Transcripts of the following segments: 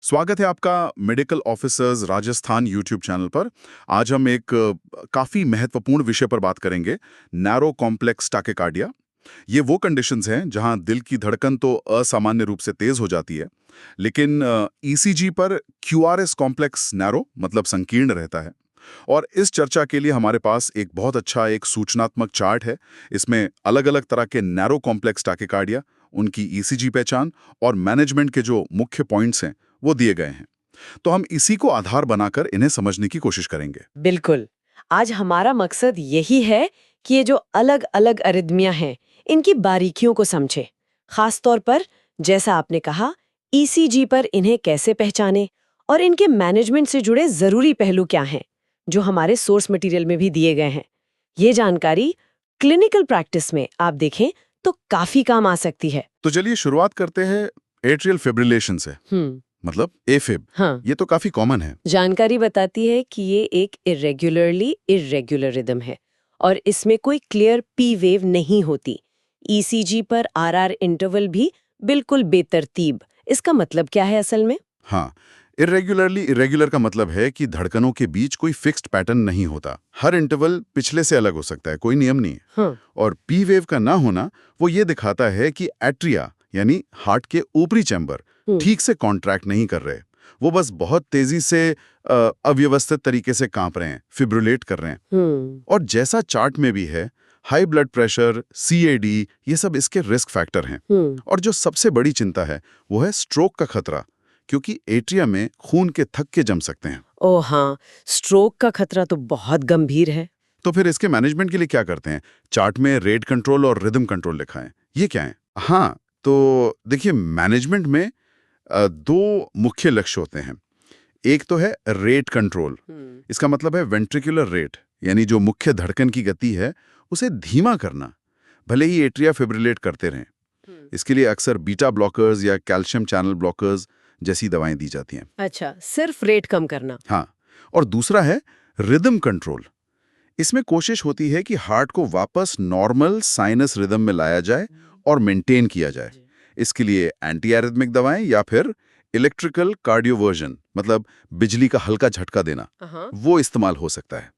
स्वागत है आपका medical officers Rajasthan YouTube channel पर। आज हम एक काफ़ी महत्वपूर्ण विषय पर बात करेंगे, नैरो कॉम्प्लेक्स टैकिकार्डिया। ये वो कंडीशंस हैं जहां दिल की धड़कन तो असामान्य रूप से तेज हो जाती है, लेकिन ईसीजी पर क्यूआरएस कॉम्प्लेक्स नैरो मतलब संकीर्ण रहता है। और इस चर्चा के लिए हमारे पास एक बहुत अच्छा एक सूचनात्मक चार्ट है। इसमें अलग-अलग तरह के नैरो कॉम्प्लेक्स टैकिकार्डिया, उनकी ईसीजी पहचान और मैनेजमेंट के जो मुख्य पॉइंट्स हैं वो दिए गए हैं। तो हम इसी को आधार बनाकर इन्हें समझने की कोशिश करेंगे। बिल्कुल। आज हमारा मकसद यही है कि ये जो अलग-अलग अरिदमियां हैं, इनकी बारीकियों को समझें। खास तौर पर, जैसा आपने कहा, ईसीजी पर इन्हें कैसे पहचानें और इनके मैनेजमेंट से जुड़े जरूरी पहलू क्या हैं, जो हमारे सोर्स मटेरियल में भी दिए गए हैं। ये जानकारी क्लिनिकल प्रैक्टिस में आप देखें तो काफी काम आ सकती है। तो चलिए शुरुआत करते हैं एट्रियल फिब्रिलेशन से, हम्म। मतलब एफिब। हाँ। ये तो काफी कॉमन है। जानकारी बताती है कि ये एक इर्रेगुलर रिदम है और इसमें कोई क्लियर पी वेव नहीं होती। ईसीजी पर आरआर इंटरवल भी बिल्कुल बेतरतीब। इसका मतलब क्या है असल में? हाँ, इरेगुलर का मतलब है कि धड़कनों के बीच कोई फिक्स्ड पैटर्न नहीं होता। हर इंटरवल पिछले से अलग हो सकता है, कोई नियम नहीं है। हाँ। और पी वेव का ना होना वो ये दिखाता है कि एट्रिया यानी हार्ट के ऊपरी चैम्बर हम्म। ठीक से कॉन्ट्रैक्ट नहीं कर रहे। वो बस बहुत तेजी से अव्यवस्थित तरीके से कांप रहे हैं, फिब्रिलेट कर रहे हैं। और जैसा चार्ट में भी है, हाई ब्लड प्रेशर, सीएडी, ये सब इसके रिस्क फैक्टर हैं। और जो सबसे बड़ी चिंता है वो है स्ट्रोक का खतरा, क्योंकि एट्रिया में खून के थक्के जम सकते हैं। ओ हाँ, स्ट्रोक का खतरा तो बहुत गंभीर है। तो फिर इसके मैनेजमेंट के लिए क्या करते हैं? चार्ट में रेट कंट्रोल और रिदम कंट्रोल लिखा है। ये क्या है? हाँ, तो देखिए, मैनेजमेंट में दो मुख्य लक्ष्य होते हैं। एक तो है रेट कंट्रोल। इसका मतलब है वेंट्रिकुलर रेट, यानी जो मुख्य धड़कन की गति है उसे धीमा करना, भले ही एट्रिया फिब्रिलेट करते रहें। इसके लिए अक्सर बीटा ब्लॉकर्स या कैल्शियम चैनल ब्लॉकर्स जैसी दवाएं दी जाती हैं। अच्छा, सिर्फ रेट कम करना। हाँ, और दूसरा है रिदम कंट्रोल। इसमें कोशिश होती है कि हार्ट को वापस नॉर्मल साइनस रिदम में लाया जाए और मेंटेन किया जाए। इसके लिए एंटी एरिथमिक दवाएं या फिर इलेक्ट्रिकल कार्डियोवर्जन, मतलब बिजली का हल्का झटका देना, वो इस्तेमाल हो सकता है।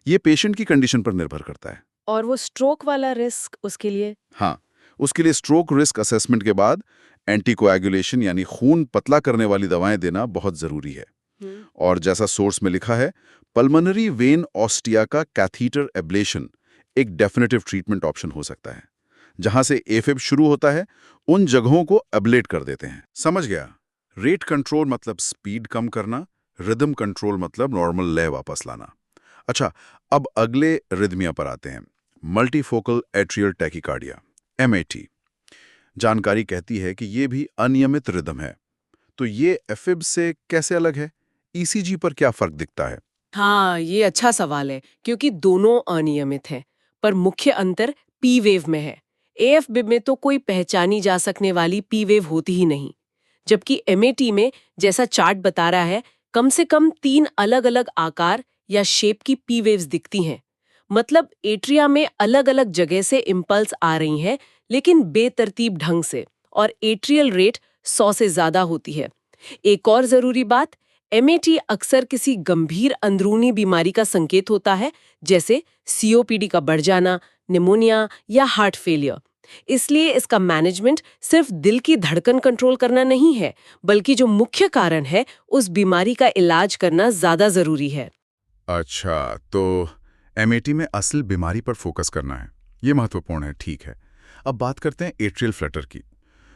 ये पेशेंट की कंडीशन पर निर्भर करता है। और वो स्ट्रोक वाला रिस्क उसके लिए? हाँ, उसके लिए स्ट्रोक रिस्क असेसमेंट के बाद एंटीकोएगुलेशन यानी खून पतला करने वाली दवाएं देना बहुत जरूरी है। और जैसा सोर्स में लिखा है, पल्मोनरी वेन ऑस्टिया का कैथीटर एब्लेशन एक डेफिनेटिव ट्रीटमेंट ऑप्शन हो सकता है। जहां से एफिब शुरू होता है, उन जगहों को एब्लेट कर देते हैं। समझ गया? रेट कंट्रोल मतलब स्पीड कम करना, रिदम कंट्रोल मतलब नॉर्मल लय वापस लाना। अच्छा, अब अगले रिदमिया पर आते हैं, मल्टीफोकल एट्रियल टैकिकार्डिया, एमएटी। जानकारी कहती है कि ये भी अनियमित रिदम है। तो ये एफिब से कैसे अलग है? ईसीजी पर क्या फर्क दिखता है? हाँ, ये अच्छा सवाल है क्योंकि दोनों अनियमित हैं, पर मुख्य अंतर पी वेव में है। एएफबी में तो कोई पहचानी जा सकने वाली पी वेव होती ही नहीं, जबकि एमएटी में, जैसा चार्ट बता रहा है, कम से कम 3 अलग-अलग आकार या शेप की पी वेव्स दिखती हैं। मतलब एट्रिया में अलग-अलग जगह से इम्पल्स आ रही हैं, लेकिन बेतरतीब ढंग से, और एट्रियल रेट 100 से ज्यादा होती है। एक और जरूरी बात, एमएटी अक्सर किसी गंभीर अंदरूनी बीमारी का संकेत होता है, जैसे सीओपीडी का बढ़ जाना, निमोनिया या हार्ट फेलियर। इसलिए इसका मैनेजमेंट सिर्फ दिल की धड़कन कंट्रोल करना नहीं है, बल्कि जो मुख्य कारण है उस बीमारी का इलाज करना ज्यादा जरूरी है। अच्छा, तो एमएटी में असल बीमारी पर फोकस करना है, ये महत्वपूर्ण है। ठीक है, अब बात करते हैं एट्रियल फ्लटर की।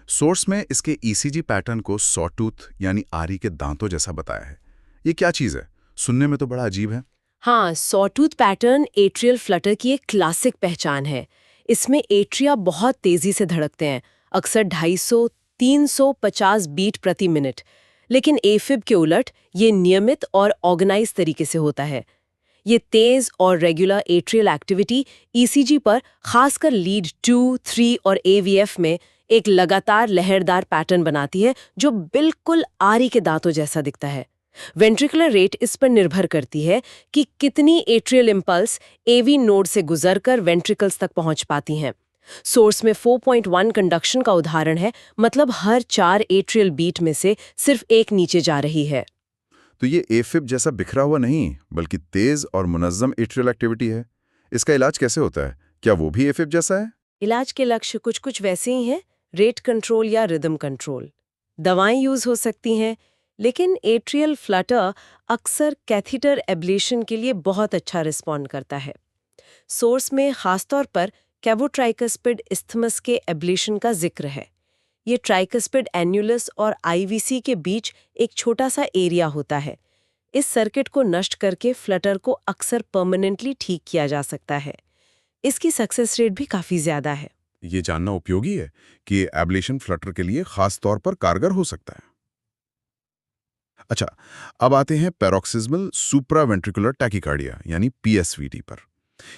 सोर्स में इसके ईसीजी पैटर्न को सॉटूथ यानी आरी के दांतों जैसा बताया है। ये क्या चीज है? सुनने में तो बड़ा अजीब है। हाँ, सॉटूथ पैटर्न एट्रियल फ्लटर की एक क्लासिक पहचान है। इसमें एट्रिया बहुत तेजी से धड़कते हैं, अक्सर 250-350 बीट प्रति मिनट। लेकिन एफिब के उलट ये नियमित और ऑर्गेनाइज तरीके से होता है। ये तेज और रेगुलर एट्रियल एक्टिविटी ईसीजी पर, खासकर लीड 2, 3 और एवीएफ में एक लगातार लहरदार पैटर्न बनाती है, जो बिल्कुल आरी के दांतों जैसा दिखता है। वेंट्रिकुलर रेट इस पर निर्भर करती है कि कितनी एट्रियल इंपल्स एवी नोड से गुजरकर वेंट्रिकल्स तक पहुंच पाती हैं। सोर्स में 4.1 कंडक्शन का उदाहरण है, मतलब हर 4 एट्रियल बीट में से सिर्फ एक नीचे जा रही है। तो ये एफिब जैसा बिखरा हुआ नहीं, बल्कि तेज और मुनज्जम एट्रियल एक्टिविटी है। इसका इलाज कैसे होता है? क्या वो भी एफिब जैसा है? इलाज के लक्ष्य कुछ कुछ वैसे ही हैं, रेट कंट्रोल या रिदम कंट्रोल। दवाएं यूज हो सकती हैं, लेकिन एट्रियल फ्लटर अक्सर कैथीटर एब्लेशन के लिए बहुत अच्छा रिस्पॉन्ड करता है। सोर्स में खासतौर पर कैवोट्राइकस्पिड इस्थमस के एब्लेशन का जिक्र है। ये ट्राइकस्पिड एन्युलस और आईवीसी के बीच एक छोटा सा एरिया होता है। इस सर्किट को नष्ट करके फ्लटर को अक्सर परमानेंटली ठीक किया जा सकता है। इसकी सक्सेस रेट भी काफी ज्यादा है। ये जानना उपयोगी है कि ये एब्लेशन फ्लटर के लिए खास तौर पर कारगर हो सकता है। अच्छा, अब आते हैं पैरोक्सिस्मल सुप्रावेंट्रिकुलर टैकीकार्डिया यानी पीएसवीटी पर।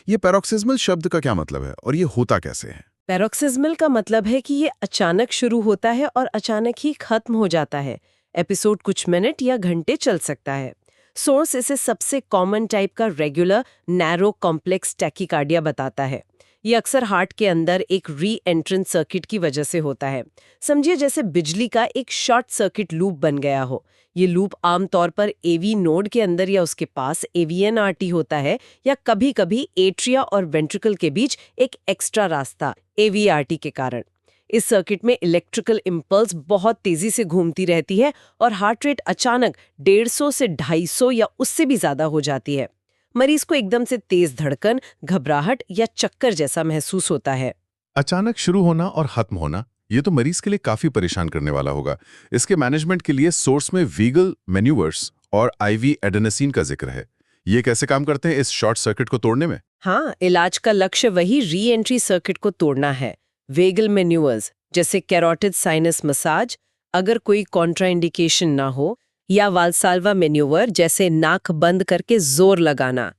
ये पैरोक्सिस्मल शब्द का क्या मतलब है और ये होता कैसे है? पैरोक्सिस्मल का मतलब है कि ये अचानक शुरू होता है और अचानक ही खत्म हो जाता है। एपिसोड कुछ मिनट या घंटे चल सकता है। सोर्स इसे सबसे कॉमन टाइप का रेगुलर नैरो कॉम्प्लेक्स टैकीकार्डिया बताता है। ये अक्सर हार्ट के अंदर एक री एंट्रेंस सर्किट की वजह से होता है। समझिए जैसे बिजली का एक शॉर्ट सर्किट लूप बन गया हो। ये लूप आमतौर पर एवी नोड के अंदर या उसके पास एवीएनआरटी होता है, या कभी-कभी एट्रिया और वेंट्रिकल के बीच एक एक्स्ट्रा रास्ता एवीआरटी के कारण। इस सर्किट में इलेक्ट्रिकल इंपल्स बहुत तेजी से घूमती रहती है और हार्ट रेट अचानक 150 से 250 या उससे भी ज्यादा हो जाती है। मरीज को एकदम से तेज धड़कन, घबराहट या चक्कर जैसा महसूस होता है। अचानक शुरू होना और खत्म होना, ये तो मरीज के लिए काफी परेशान करने वाला होगा। इसके मैनेजमेंट के लिए सोर्स में वीगल मैन्यूवर्स और आईवी एडेनोसिन का जिक्र है। ये कैसे काम करते हैं इस शॉर्ट सर्किट को तोड़ने में? हाँ, इलाज का लक्ष्य वही री एंट्री सर्किट को तोड़ना है। वेगल मैन्यूवर्स जैसे कैरोटिड साइनस मसाज अगर कोई कॉन्ट्राइंडिकेशन ना हो, या वाल्साल्वा मैन्यूवर जैसे नाक बंद करके जोर लगाना,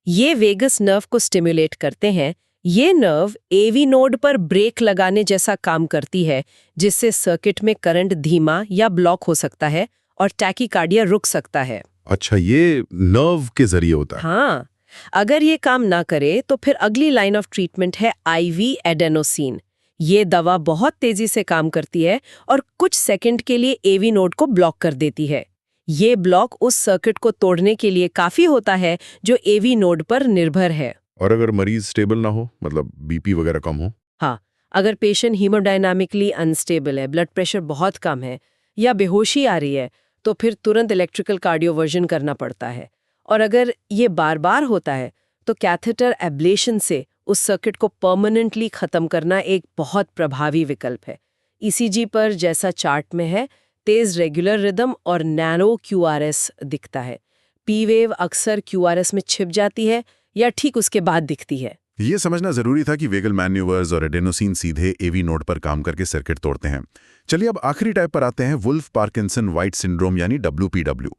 ये वेगस नर्व को स्टिमुलेट करते हैं। ये नर्व एवी नोड पर ब्रेक लगाने जैसा काम करती है, जिससे सर्किट में करंट धीमा या ब्लॉक हो सकता है और टैकीकार्डिया रुक सकता है। अच्छा, ये नर्व के जरिए होता है। हाँ, अगर ये काम ना करे तो फिर अगली लाइन ऑफ ट्रीटमेंट है आईवी एडेनोसिन। ये दवा बहुत तेजी से काम करती है और कुछ सेकंड के लिए एवी नोड को ब्लॉक कर देती है। ये ब्लॉक उस सर्किट को तोड़ने के लिए काफी होता है जो एवी नोड पर निर्भर है। और अगर मरीज स्टेबल ना हो, मतलब बीपी वगैरह कम हो? हाँ, अगर पेशेंट हीमोडायनामिकली अनस्टेबल है, ब्लड प्रेशर बहुत कम है या बेहोशी आ रही है, तो फिर तुरंत इलेक्ट्रिकल कार्डियोवर्जन करना पड़ता है। और अगर ये बार बार होता है तो कैथेटर एब्लेशन से उस सर्किट को परमानेंटली खत्म करना एक बहुत प्रभावी विकल्प है। ईसीजी पर जैसा चार्ट में है, तेज रेगुलर रिदम और नैरो क्यूआरएस दिखता है। पी वेव अक्सर क्यूआरएस में छिप जाती है या ठीक उसके बाद दिखती है। ये समझना जरूरी था कि वेगल मैन्यूवर्स और एडेनोसिन सीधे एवी नोड पर काम करके सर्किट तोड़ते हैं। चलिए अब आखिरी टाइप पर आते हैं, वुल्फ पार्किंसन वाइट सिंड्रोम यानी WPW।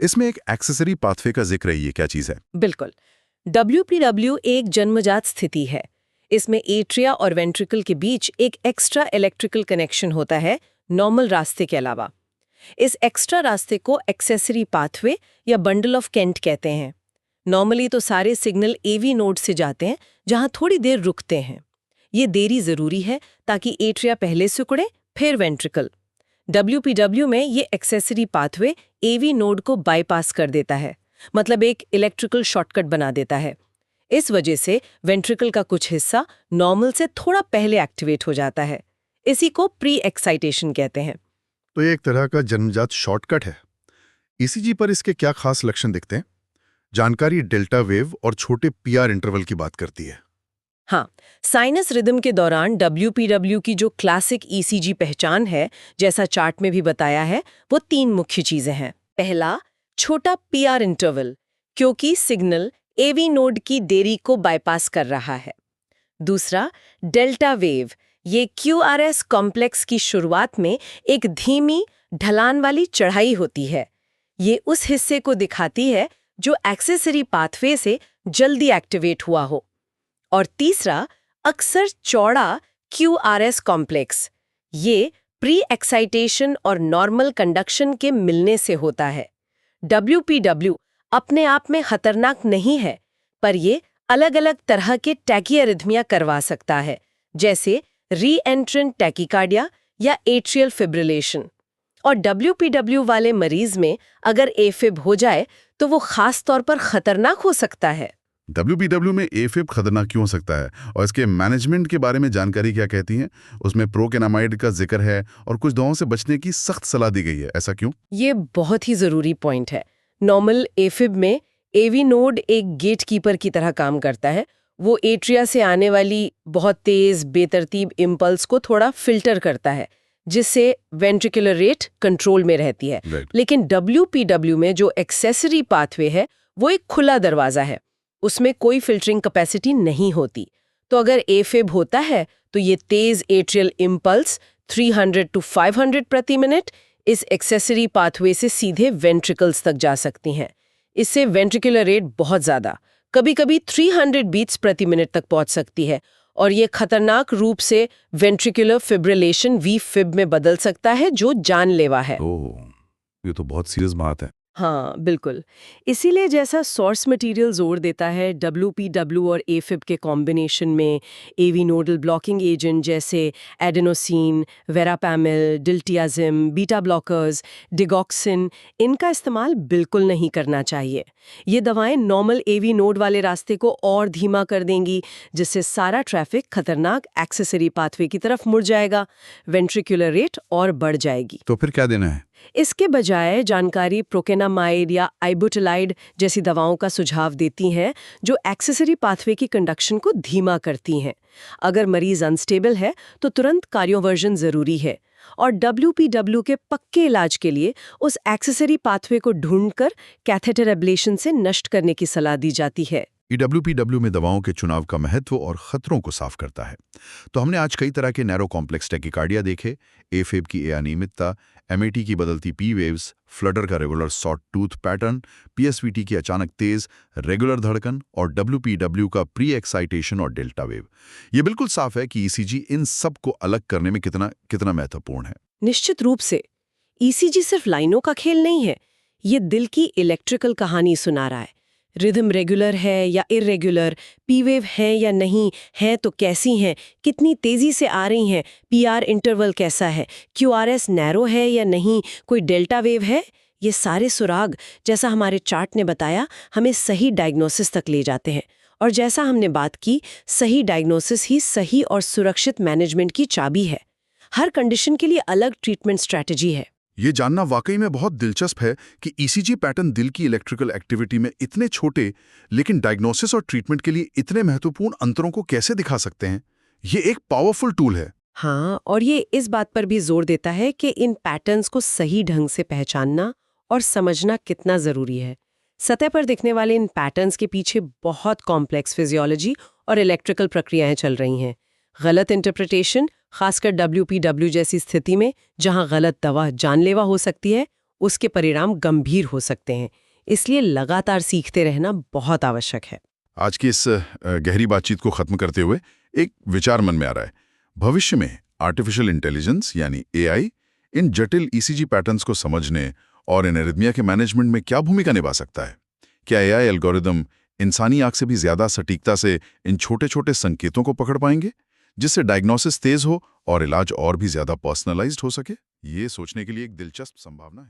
इसमें एक एक्सेसरी पाथवे का जिक्र है, ये क्या चीज है? बिल्कुल, WPW एक जन्मजात स्थिति है। इसमें एट्रिया और वेंट्रिकल के बीच एक एक्स्ट्रा इलेक्ट्रिकल कनेक्शन होता है, नॉर्मल रास्ते के अलावा। इस एक्स्ट्रा रास्ते को एक्सेसरी पाथवे या बंडल ऑफ केंट कहते हैं। नॉर्मली तो सारे सिग्नल एवी नोड से जाते हैं, जहां थोड़ी देर रुकते हैं। ये देरी जरूरी है ताकि एट्रिया पहले सिकुड़े, फिर वेंट्रिकल। WPW में ये एक्सेसरी पाथवे एवी नोड को बाईपास कर देता है, मतलब एक इलेक्ट्रिकल शॉर्टकट बना देता है। इस वजह से वेंट्रिकल का कुछ हिस्सा नॉर्मल से थोड़ा पहले एक्टिवेट हो जाता है। इसी को प्री एक्साइटेशन कहते हैं। तो ये एक तरह का जन्मजात शॉर्टकट है। ईसीजी पर इसके क्या खास लक्षण दिखते हैं? जानकारी डेल्टा वेव और छोटे पीआर इंटरवल की बात करती है। हाँ, साइनस रिदम के दौरान WPW की जो क्लासिक ECG पहचान है, जैसा चार्ट में भी बताया है, वो 3 मुख्य चीजें हैं। पहला, छोटा पीआर इंटरवल, क्योंकि सिग्नल एवी नोड की देरी को बाईपास कर रहा है। दूसरा, डेल्टा वेव, ये QRS कॉम्प्लेक्स की शुरुआत में एक धीमी ढलान वाली चढ़ाई होती है। ये उस हिस्से को दिखाती है जो एक्सेसरी पाथवे से जल्दी एक्टिवेट हुआ हो। और तीसरा, अक्सर चौड़ा QRS कॉम्प्लेक्स, ये प्री एक्साइटेशन और नॉर्मल कंडक्शन के मिलने से होता है। WPW अपने आप में खतरनाक नहीं है, पर ये अलग-अलग तरह के टैकीआरिथमिया करवा सकता है, जैसे री एंट्रेंट टैकीकार्डिया या एट्रियल फिब्रिलेशन। और WPW वाले मरीज में अगर एफिब हो जाए तो वो खास तौर पर खतरनाक हो सकता है। WPW में एफिब खतरनाक क्यों हो सकता है और इसके मैनेजमेंट के बारे में जानकारी क्या कहती हैं? उसमें प्रोकेनामाइड का जिक्र है और कुछ दवाओं से बचने की सख्त सलाह दी गई है, ऐसा क्यों? ये बहुत ही जरूरी पॉइंट है। नॉर्मल एफिब में एवी नोड एक गेट कीपर की तरह काम करता है। वो एट्रिया से आने वाली बहुत तेज बेतरतीब इम्पल्स को थोड़ा फिल्टर करता है, जिससे वेंट्रिकुलर रेट कंट्रोल में रहती है। Right. लेकिन WPW में जो एक्सेसरी पाथवे है वो एक खुला दरवाजा है, उसमें कोई फिल्टरिंग कैपेसिटी नहीं होती। तो अगर एफिब होता है तो ये तेज एट्रियल इम्पल्स 300 to 500 प्रति मिनट इस एक्सेसरी पाथवे से सीधे वेंट्रिकल्स तक जा सकती हैं। इससे वेंट्रिकुलर रेट बहुत ज्यादा, कभी-कभी 300 बीट्स प्रति मिनट तक पहुंच सकती है और ये खतरनाक रूप से वेंट्रिकुलर फिब्रिलेशन VFib में बदल सकता है, जो जानलेवा है। ओह, ये तो बहुत सीरियस बात है। हाँ, बिल्कुल। इसीलिए जैसा सोर्स मटेरियल जोर देता है, WPW और एफिब के कॉम्बिनेशन में एवी नोडल ब्लॉकिंग एजेंट जैसे एडेनोसिन, वेरापैमिल, डिल्टियाजिम, बीटा ब्लॉकर्स, डिगॉक्सिन, इनका इस्तेमाल बिल्कुल नहीं करना चाहिए। ये दवाएं नॉर्मल एवी नोड वाले रास्ते को और धीमा कर देंगी, जिससे सारा ट्रैफिक खतरनाक एक्सेसरी पाथवे की तरफ मुड़ जाएगा, वेंट्रिकुलर रेट और बढ़ जाएगी। तो फिर क्या देना है? इसके बजाय जानकारी प्रोकेनामाइड या आइबुटालाइड जैसी दवाओं का सुझाव देती हैं, जो एक्सेसरी पाथवे की कंडक्शन को धीमा करती हैं। अगर मरीज अनस्टेबल है तो तुरंत कार्डियोवर्जन जरूरी है और WPW के पक्के इलाज के लिए उस एक्सेसरी पाथवे को ढूंढकर कैथेटर एब्लेशन से नष्ट करने की सलाह दी जाती है। WPW में दवाओं के चुनाव का महत्व और खतरों को साफ करता है। तो हमने आज कई तरह के नैरो कॉम्प्लेक्स टैकीकार्डिया देखे, एफिब की अनियमितता, MAT की बदलती P वेव्स, फ्लटर का regular saw tooth pattern, PSVT की अचानक तेज रेगुलर धड़कन और WPW का प्री एक्साइटेशन और डेल्टा वेव। ये बिल्कुल साफ है कि ECG इन सब को अलग करने में कितना महत्वपूर्ण है। निश्चित रूप से ECG सिर्फ लाइनों का खेल नहीं है, ये दिल की इलेक्ट्रिकल कहानी सुना रहा है। रिदम रेगुलर है या इरेगुलर, P वेव है या नहीं है तो कैसी हैं, कितनी तेजी से आ रही हैं, PR इंटरवल कैसा है, QRS नैरो है या नहीं, कोई डेल्टा वेव है, ये सारे सुराग, जैसा हमारे चार्ट ने बताया, हमें सही डायग्नोसिस तक ले जाते हैं। और जैसा हमने बात की, सही डायग्नोसिस ही सही और सुरक्षित मैनेजमेंट की चाबी है। हर कंडीशन के लिए अलग ट्रीटमेंट स्ट्रैटेजी है। ये जानना वाकई में बहुत दिलचस्प है कि ECG पैटर्न दिल की इलेक्ट्रिकल एक्टिविटी में इतने छोटे लेकिन डायग्नोसिस और ट्रीटमेंट के लिए इतने महत्वपूर्ण अंतरों को कैसे दिखा सकते हैं। ये एक पावरफुल टूल है। हाँ, और ये इस बात पर भी जोर देता है कि इन पैटर्न्स को सही ढंग से पहचानना और समझना कितना जरूरी है। सतह पर दिखने वाले इन पैटर्न्स के पीछे बहुत कॉम्प्लेक्स फिजियोलॉजी और इलेक्ट्रिकल प्रक्रियाएं चल रही हैं। गलत इंटरप्रिटेशन, खासकर WPW जैसी स्थिति में जहां गलत दवा जानलेवा हो सकती है, उसके परिणाम गंभीर हो सकते हैं। इसलिए लगातार सीखते रहना बहुत आवश्यक है। आज की इस गहरी बातचीत को खत्म करते हुए एक विचार मन में आ रहा है। भविष्य में आर्टिफिशियल इंटेलिजेंस यानी AI इन जटिल ECG पैटर्न्स को समझने और इन एरिथमिया के मैनेजमेंट में क्या भूमिका निभा सकता है? क्या AI एल्गोरिदम इंसानी आंख से भी ज्यादा सटीकता से इन छोटे-छोटे संकेतों को पकड़ पाएंगे, जिससे डायग्नोसिस तेज हो और इलाज और भी ज्यादा पर्सनलाइज्ड हो सके? ये सोचने के लिए एक दिलचस्प संभावना है।